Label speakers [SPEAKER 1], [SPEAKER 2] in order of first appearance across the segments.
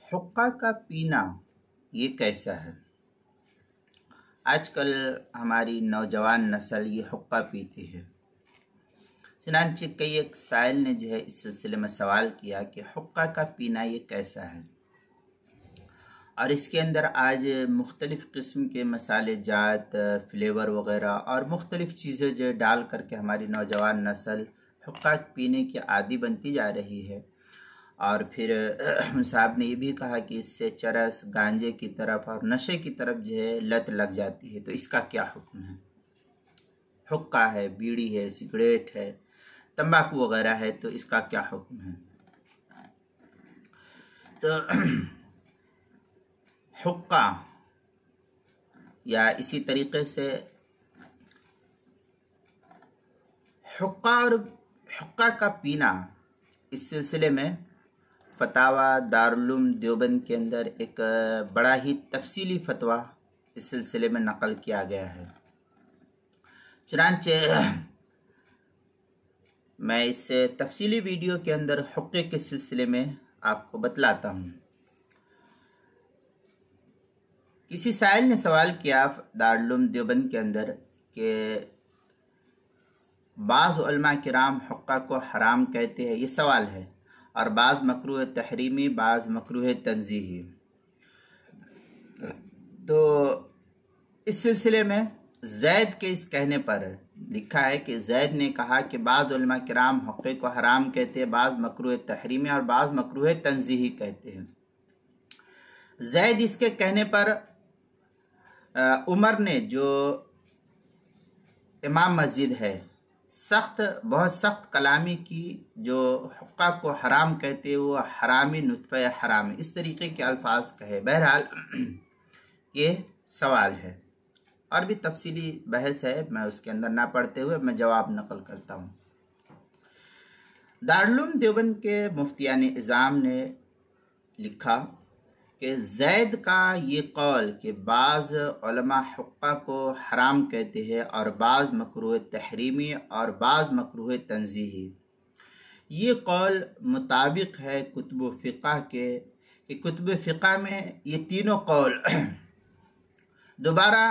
[SPEAKER 1] حقہ کا پینا یہ کیسا ہے؟ آج کل ہماری نوجوان نسل یہ حقہ پیتی ہے۔ چنانچہ کئی ایک سائل نے اس سلسلے میں سوال کیا کہ حقہ کا پینا یہ کیسا ہے، اور اس کے اندر آج مختلف قسم کے مسالے جات، فلیور وغیرہ اور مختلف چیزیں ڈال کر کے ہماری نوجوان نسل حقہ پینے کی عادی بنتی جا رہی ہے۔ اور پھر صاحب نے یہ بھی کہا کہ اس سے چرس، گانجے کی طرف اور نشے کی طرف لت لگ جاتی ہے۔ تو اس کا کیا حکم ہے؟ حقہ ہے، بیڑی ہے، سگریٹ ہے، تمباکو وغیرہ ہے، تو اس کا کیا حکم ہے؟ تو حقہ یا اسی طریقے سے حقہ اور حقہ کا پینا، اس سلسلے میں فتاوی دارالعلوم دیوبند کے اندر ایک بڑا ہی تفصیلی فتویٰ اس سلسلے میں نقل کیا گیا ہے۔ چنانچہ میں اس تفصیلی ویڈیو کے اندر حقے کے سلسلے میں آپ کو بتلاتا ہوں۔ کسی سائل نے سوال کیا دارالعلوم دیوبند کے اندر کہ بعض علماء کرام حقہ کو حرام کہتے ہیں، یہ سوال ہے، اور بعض مکروہ تحریمی، بعض مکروہ تنزیہی۔ تو اس سلسلے میں زید کے اس کہنے پر لکھا ہے کہ زید نے کہا کہ بعض علماء کرام حقے کو حرام کہتے ہیں، بعض مکروہ تحریمی اور بعض مکروہ تنزیہی کہتے ہیں۔ زید اس کے کہنے پر عمر نے، جو امام مسجد ہے، بہت سخت کلامی کی، جو حقہ کو حرام کہتے وہ حرامی نطفہ حرام، اس طریقے کے الفاظ کہے۔ بہرحال یہ سوال ہے اور بھی تفصیلی بحث ہے، میں اس کے اندر نہ پڑھتے ہوئے میں جواب نقل کرتا ہوں۔ دارالعلوم دیوبند کے مفتیان اعظام نے لکھا کہ زید کا یہ قول کہ بعض علماء حقہ کو حرام کہتے ہیں اور بعض مکروہ تحریمی اور بعض مکروہ تنزیہی، یہ قول مطابق ہے کتب فقہ کے، کہ کتب فقہ میں یہ تینوں قول دوبارہ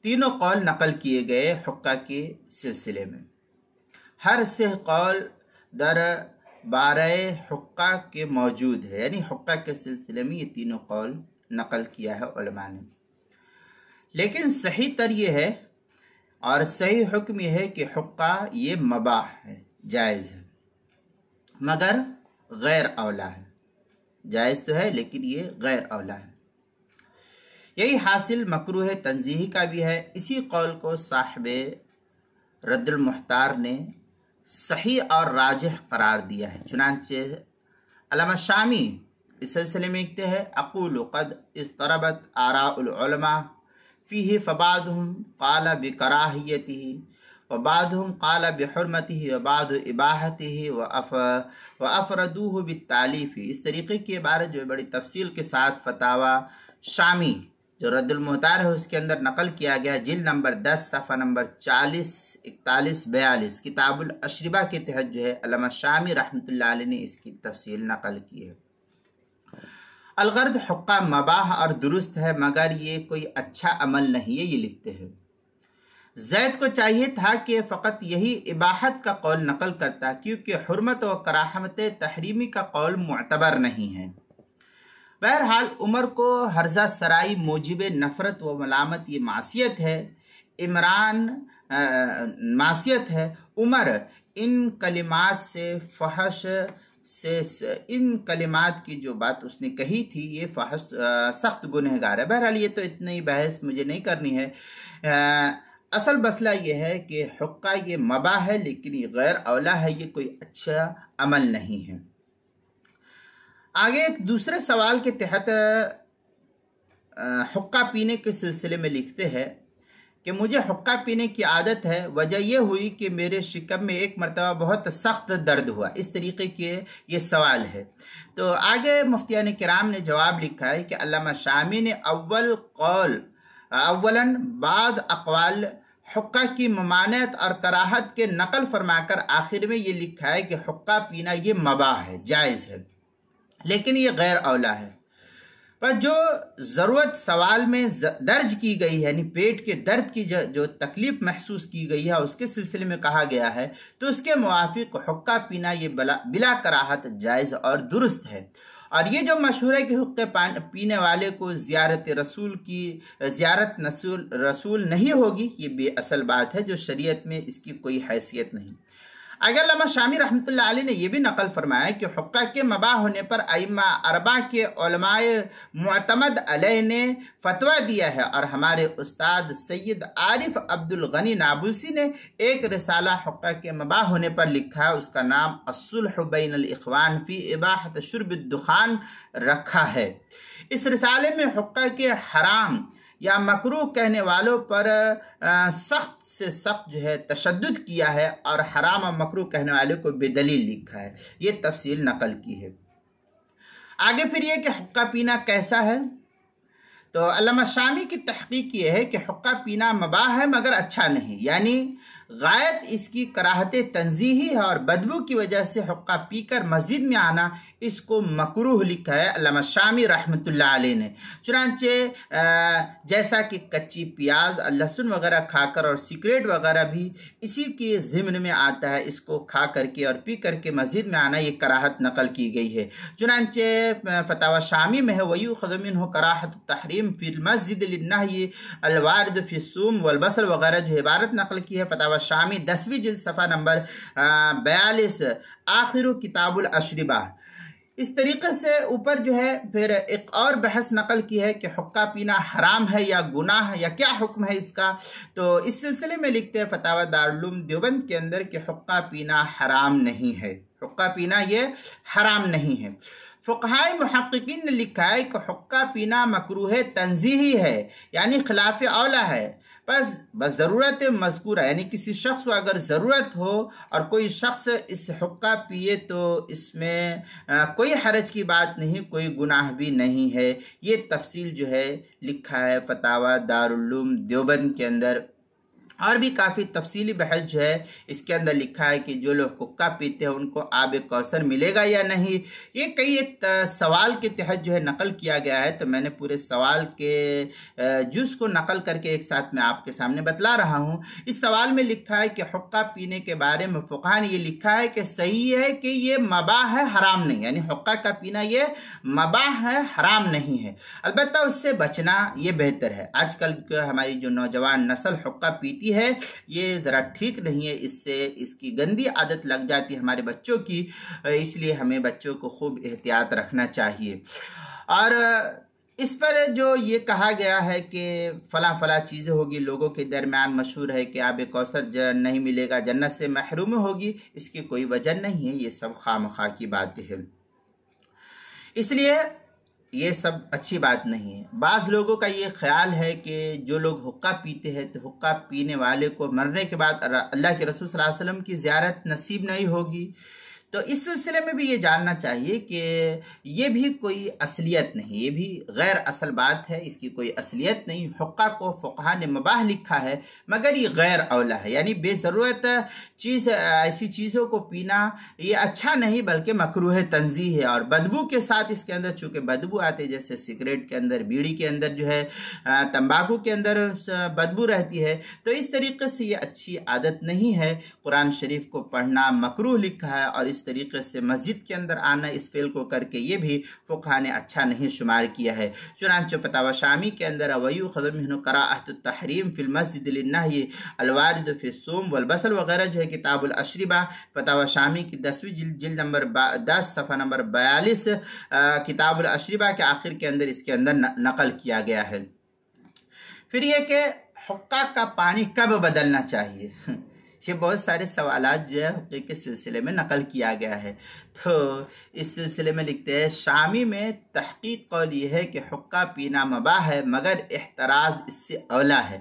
[SPEAKER 1] تینوں قول نقل کیے گئے حقہ کے سلسلے میں۔ ہر صحیح قول در بارہ حقہ کے موجود ہے، یعنی حقہ کے سلسلے میں یہ تینوں قول نقل کیا ہے علماء نے۔ لیکن صحیح تر یہ ہے اور صحیح حکم یہ ہے کہ حقہ یہ مباح ہے، جائز ہے، مگر غیر اولا ہے۔ جائز تو ہے لیکن یہ غیر اولا ہے۔ یہی حاصل مکروہ تنزیہی کا بھی ہے۔ اسی قول کو صاحب رد المحتار نے صحیح اور راجح قرار دیا ہے۔ چنانچہ علامہ شامی اس سلسلے میں لکھتے ہیں: اقول قد اضطربت آراء العلماء فیہ فبعضهم قال بکراہیتہ وبعضهم قال بحرمتہ وبعض اباحتہ وافردوہ بالتالیف۔ اس طریقے کی عبارت جو بڑی تفصیل کے ساتھ فتاوی شامی جو رد المحتار ہے اس کے اندر نقل کیا گیا، جلد نمبر 10 صفحہ نمبر 40، 41، 42، کتاب الاشربہ کے تحت علامہ شامی رحمۃ اللہ علیہ نے اس کی تفصیل نقل کی ہے۔ الغرض حقہ مباح اور درست ہے، مگر یہ کوئی اچھا عمل نہیں ہے، یہ لکھتے ہیں۔ زید کو چاہیے تھا کہ فقط یہی اباحت کا قول نقل کرتا، کیونکہ حرمت و کراہت تحریمی کا قول معتبر نہیں ہے۔ بہرحال عمر کو ہرزہ سرائی موجب نفرت و ملامت یہ معصیت ہے، عمران معصیت ہے۔ عمر ان کلمات سے فحش سے ان کلمات کی جو بات اس نے کہی تھی یہ فحش سخت گنہگار ہے۔ بہرحال یہ تو اتنی بحث مجھے نہیں کرنی ہے۔ اصل مسئلہ یہ ہے کہ حقہ یہ مباح ہے لیکن یہ غیر اولا ہے، یہ کوئی اچھا عمل نہیں ہے۔ آگے ایک دوسرے سوال کے تحت حقہ پینے کے سلسلے میں لکھتے ہیں کہ مجھے حقہ پینے کی عادت ہے، وجہ یہ ہوئی کہ میرے شکم میں ایک مرتبہ بہت سخت درد ہوا۔ اس طریقے کے یہ سوال ہے۔ تو آگے مفتیان کرام نے جواب لکھا ہے کہ علامہ شامی نے اولاً بعض اقوال حقہ کی ممانعت اور کراہت کے نقل فرما کر آخر میں یہ لکھا ہے کہ حقہ پینا یہ مباح ہے، جائز ہے۔ لیکن یہ غیر اولا ہے۔ پر جو ضرورت سوال میں درج کی گئی ہے، یعنی پیٹ کے درد کی جو تکلیف محسوس کی گئی ہے اس کے سلسلے میں کہا گیا ہے، تو اس کے موافق حقہ پینا یہ بلا کراہت جائز اور درست ہے۔ اور یہ جو مشہور ہے کہ حقہ پینے والے کو زیارت رسول نہیں ہوگی، یہ بے اصل بات ہے، جو شریعت میں اس کی کوئی حیثیت نہیں۔ اگر علامہ شامی رحمۃ اللہ علیہ نے یہ بھی نقل فرمایا کہ حقہ کے مباح ہونے پر ائمہ اربعہ کے علماء معتمد علیہ نے فتویٰ دیا ہے، اور ہمارے استاد سید عارف عبد الغنی نابلسی نے ایک رسالہ حقہ کے مباح ہونے پر لکھا ہے، اس کا نام الصلح بین الاخوان فی اباحۃ شرب الدخان رکھا ہے۔ اس رسالے میں حقہ کے حرام یا مکروہ کہنے والوں پر سخت سے سخت جو ہے تشدد کیا ہے، اور حرام اور مکروہ کہنے والے کو بے دلیل لکھا ہے، یہ تفصیل نقل کی ہے۔ آگے پھر یہ کہ حقہ پینا کیسا ہے، تو علامہ شامی کی تحقیق یہ ہے کہ حقہ پینا مباح ہے مگر اچھا نہیں، یعنی غایت اس کی کراہت تنزیہی ہے، اور بدبو کی وجہ سے حقہ پی کر مسجد میں آنا اس کو مکروہ لکھا ہے علامہ شامی رحمۃ اللہ علیہ نے۔ چنانچہ جیسا کہ کچی پیاز لہسن وغیرہ کھا کر اور سگریٹ وغیرہ بھی اسی کے ضمن میں آتا ہے، اس کو کھا کر کے اور پی کر کے مسجد میں آنا یہ کراہت نقل کی گئی ہے۔ چنانچہ فتاوی شامی میں ہے وَيُؤْخَذُ مِنْهُ کراہت التحریم فی المسجد للنہی الوارد فی الثوم والبصل وغیرہ جو عبارت نقل کی ہے فتاوی شامی 10ویں جلد صفحہ نمبر 42 آخر کتاب الاشربہ۔ اس طریقے سے اوپر جو ہے پھر ایک اور بحث نقل کی ہے کہ حقہ پینا حرام ہے یا گناہ ہے یا کیا حکم ہے اس کا، تو اس سلسلے میں لکھتے ہیں فتاوی دارالعلوم دیوبند کے اندر کہ حقہ پینا حرام نہیں ہے، حقہ پینا یہ حرام نہیں ہے۔ فقہائے محققین نے لکھا ہے کہ حقہ پینا مکروہ تنزیہی ہے، یعنی خلاف اولا ہے، بس ضرورت مذکورہ، یعنی کسی شخص کو اگر ضرورت ہو اور کوئی شخص اس حقہ پیے تو اس میں کوئی حرج کی بات نہیں، کوئی گناہ بھی نہیں ہے۔ یہ تفصیل جو ہے لکھا ہے فتاوی دارالعلوم دیوبند کے اندر، اور بھی کافی تفصیلی بحث جو ہے اس کے اندر لکھا ہے کہ جو لوگ حقہ پیتے ہیں ان کو آب کوثر ملے گا یا نہیں۔ یہ کئی ایک سوال کے تحت جو ہے نقل کیا گیا ہے، تو میں نے پورے سوال کے جز کو نقل کر کے ایک ساتھ میں آپ کے سامنے بتلا رہا ہوں۔ اس سوال میں لکھا ہے کہ حقہ پینے کے بارے میں فقہاء نے یہ لکھا ہے کہ صحیح ہے کہ یہ مباح ہے، حرام نہیں، یعنی حقہ کا پینا یہ مباح ہے، حرام نہیں ہے، البتہ اس سے بچنا یہ بہتر ہے۔ آج کل ہماری جو نوجوان نسل حقہ پیتی ہے یہ ذرا ٹھیک نہیں ہے، اس سے اس کی گندی عادت لگ جاتی ہے ہمارے بچوں کی، اس لیے ہمیں بچوں کو خوب احتیاط رکھنا چاہیے۔ اور اس پر جو یہ کہا گیا ہے کہ فلاں چیزیں ہوگی، لوگوں کے درمیان مشہور ہے کہ آب کوثر نہیں ملے گا، جنت سے محروم ہوگی، اس کی کوئی وجہ نہیں ہے، یہ سب خواہ مخواہ کی باتیں ہیں، اس لیے یہ سب اچھی بات نہیں ہے۔ بعض لوگوں کا یہ خیال ہے کہ جو لوگ حقہ پیتے ہیں تو حقہ پینے والے کو مرنے کے بعد اللہ کے رسول صلی اللہ علیہ وسلم کی زیارت نصیب نہیں ہوگی، تو اس سلسلے میں بھی یہ جاننا چاہیے کہ یہ بھی کوئی اصلیت نہیں، یہ بھی غیر اصل بات ہے، اس کی کوئی اصلیت نہیں۔ حقہ کو فقہاء نے مباح لکھا ہے مگر یہ غیر اولا ہے، یعنی بے ضرورت ایسی چیزوں کو پینا یہ اچھا نہیں بلکہ مکروہ تنزیہ ہے، اور بدبو کے ساتھ اس کے اندر چونکہ بدبو آتے جیسے سگریٹ کے اندر، بیڑی کے اندر جو ہے، تمباکو کے اندر بدبو رہتی ہے، تو اس طریقے سے یہ اچھی عادت نہیں ہے۔ قرآن شریف کو پڑھنا مکروہ لکھا ہے، اور اس طریقے سے مسجد کے اندر آنا اس فعل کو کر کے یہ بھی فقہاء نے اچھا نہیں شمار کیا ہے۔ چنانچہ فتاوی شامی کے اندر وَيُؤْخَذُ مِنْهُ کراہت التحریم فی المسجد للنہی الوارد فی الثوم والبصل وغیرہ جو ہے کتاب الاشربہ فتاوی شامی کی 10ویں جلد نمبر 10 صفحہ نمبر 42 کتاب الاشربہ کے آخر کے اندر اس کے اندر نقل کیا گیا ہے۔ پھر یہ کہ حقہ کا پانی کب بدلنا چاہیے، یہ بہت سارے سوالات جو ہے حقے کے سلسلے میں نقل کیا گیا ہے، تو اس سلسلے میں لکھتے ہیں شامی میں تحقیق قول یہ ہے کہ حقہ پینا مباح ہے مگر احتراز اس سے اولا ہے۔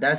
[SPEAKER 1] 10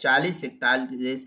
[SPEAKER 1] 40-41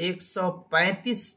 [SPEAKER 1] 135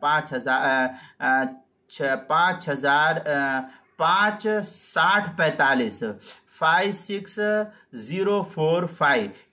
[SPEAKER 1] 506045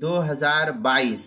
[SPEAKER 1] 2022।